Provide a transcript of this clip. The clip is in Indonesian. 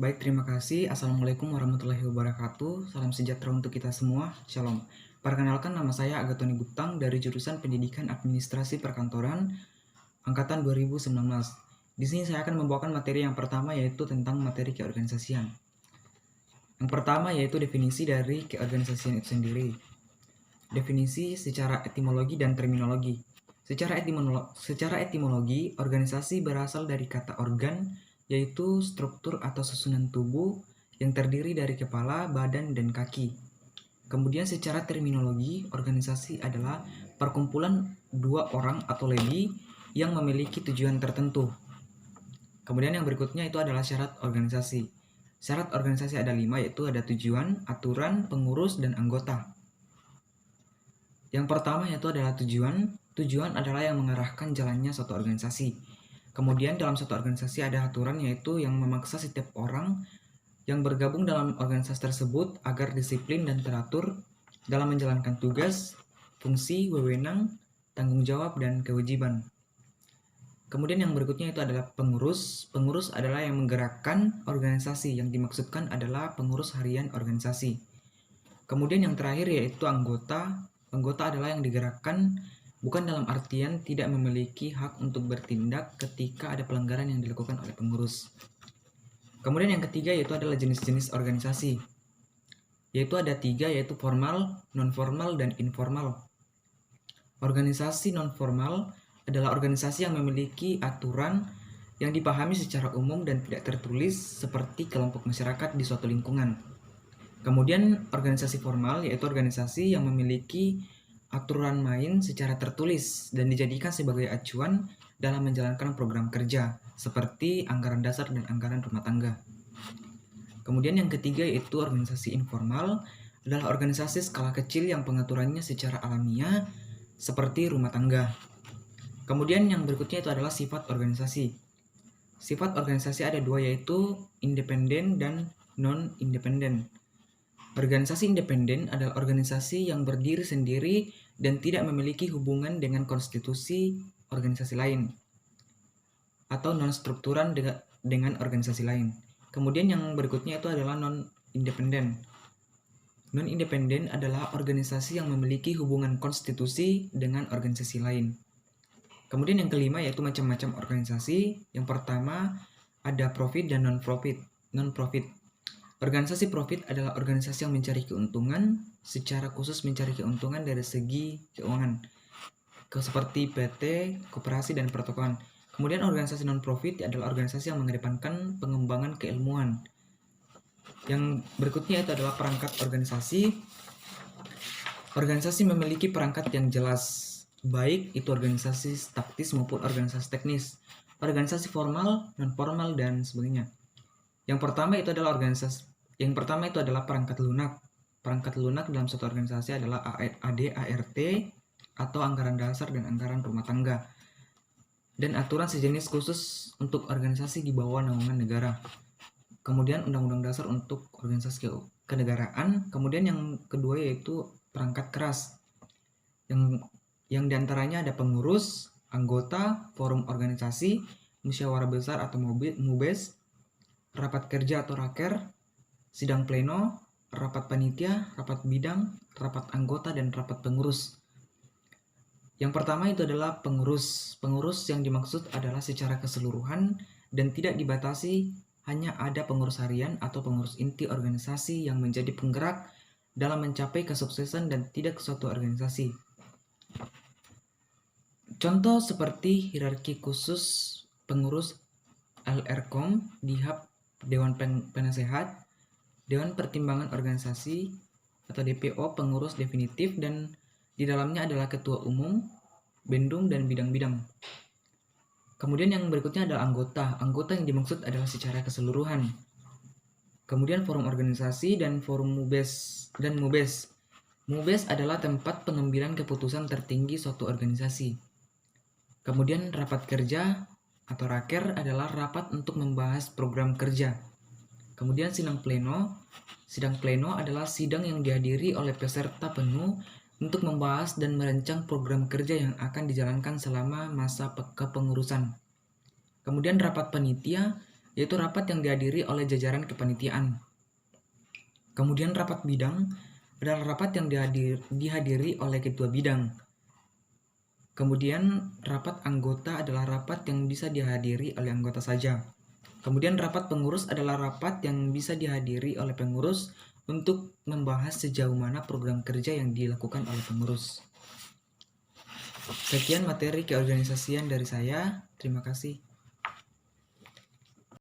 Baik, terima kasih. Assalamualaikum warahmatullahi wabarakatuh. Salam sejahtera untuk kita semua. Shalom. Perkenalkan, nama saya Agatoni Butang dari jurusan Pendidikan Administrasi Perkantoran angkatan 2019. Di sini saya akan membawakan materi yang pertama, yaitu tentang materi keorganisasian. Yang pertama yaitu definisi dari keorganisasian itu sendiri. Definisi secara etimologi dan terminologi. Secara etimologi, organisasi berasal dari kata organ, yaitu struktur atau susunan tubuh yang terdiri dari kepala, badan, dan kaki. Kemudian secara terminologi, organisasi adalah perkumpulan dua orang atau lebih yang memiliki tujuan tertentu. Kemudian yang berikutnya itu adalah syarat organisasi. Syarat organisasi ada 5, yaitu ada tujuan, aturan, pengurus, dan anggota. Yang pertama yaitu adalah tujuan. Tujuan adalah yang mengarahkan jalannya suatu organisasi. Kemudian dalam suatu organisasi ada aturan, yaitu yang memaksa setiap orang yang bergabung dalam organisasi tersebut agar disiplin dan teratur dalam menjalankan tugas, fungsi, wewenang, tanggung jawab, dan kewajiban. Kemudian yang berikutnya itu adalah pengurus. Pengurus adalah yang menggerakkan organisasi. Yang dimaksudkan adalah pengurus harian organisasi. Kemudian yang terakhir yaitu anggota. Anggota adalah yang digerakkan bukan dalam artian tidak memiliki hak untuk bertindak ketika ada pelanggaran yang dilakukan oleh pengurus. Kemudian yang ketiga yaitu adalah jenis-jenis organisasi. Yaitu ada 3, yaitu formal, non-formal, dan informal. Organisasi non-formal adalah organisasi yang memiliki aturan yang dipahami secara umum dan tidak tertulis seperti kelompok masyarakat di suatu lingkungan. Kemudian organisasi formal yaitu organisasi yang memiliki aturan main secara tertulis dan dijadikan sebagai acuan dalam menjalankan program kerja seperti anggaran dasar dan anggaran rumah tangga. Kemudian yang ketiga yaitu organisasi informal adalah organisasi skala kecil yang pengaturannya secara alamiah seperti rumah tangga. Kemudian yang berikutnya itu adalah sifat organisasi. Sifat organisasi ada 2, yaitu independen dan non-independen. Organisasi independen adalah organisasi yang berdiri sendiri dan tidak memiliki hubungan dengan konstitusi organisasi lain atau non-strukturan dengan organisasi lain. Kemudian yang berikutnya itu adalah non-independen. Non-independen adalah organisasi yang memiliki hubungan konstitusi dengan organisasi lain. Kemudian yang kelima yaitu macam-macam organisasi. Yang pertama ada profit dan non-profit. Organisasi profit adalah organisasi yang mencari keuntungan, secara khusus mencari keuntungan dari segi keuangan, seperti PT, koperasi, dan pertokohan. Kemudian organisasi non-profit adalah organisasi yang mengedepankan pengembangan keilmuan. Yang berikutnya itu adalah perangkat organisasi. Organisasi memiliki perangkat yang jelas, baik itu organisasi taktis maupun organisasi teknis, organisasi formal, non-formal, dan sebagainya. Yang pertama itu adalah perangkat lunak. Perangkat lunak dalam suatu organisasi adalah AD/ART atau anggaran dasar dan anggaran rumah tangga, dan aturan sejenis khusus untuk organisasi di bawah naungan negara. Kemudian undang-undang dasar untuk organisasi kenegaraan. Kemudian yang kedua yaitu perangkat keras. Yang diantaranya ada pengurus, anggota, forum organisasi, musyawarah besar atau MUBES, rapat kerja atau raker, sidang pleno, rapat panitia, rapat bidang, rapat anggota, dan rapat pengurus. Yang pertama itu adalah pengurus. Pengurus yang dimaksud adalah secara keseluruhan dan tidak dibatasi, hanya ada pengurus harian atau pengurus inti organisasi yang menjadi penggerak dalam mencapai kesuksesan dan tidak suatu organisasi. Contoh seperti hierarki khusus pengurus LRCOM, DIHAP, Dewan Penasehat, Dewan Pertimbangan Organisasi atau DPO, pengurus definitif, dan di dalamnya adalah ketua umum, bendum, dan bidang-bidang. Kemudian yang berikutnya adalah anggota. Anggota yang dimaksud adalah secara keseluruhan. Kemudian forum organisasi dan forum MUBES. MUBES adalah tempat pengambilan keputusan tertinggi suatu organisasi. Kemudian rapat kerja atau raker adalah rapat untuk membahas program kerja. Kemudian sidang pleno. Sidang pleno adalah sidang yang dihadiri oleh peserta penuh untuk membahas dan merancang program kerja yang akan dijalankan selama masa kepengurusan. Kemudian rapat panitia yaitu rapat yang dihadiri oleh jajaran kepanitiaan. Kemudian rapat bidang adalah rapat yang dihadiri oleh ketua bidang. Kemudian rapat anggota adalah rapat yang bisa dihadiri oleh anggota saja. Kemudian rapat pengurus adalah rapat yang bisa dihadiri oleh pengurus untuk membahas sejauh mana program kerja yang dilakukan oleh pengurus. Sekian materi keorganisasian dari saya. Terima kasih.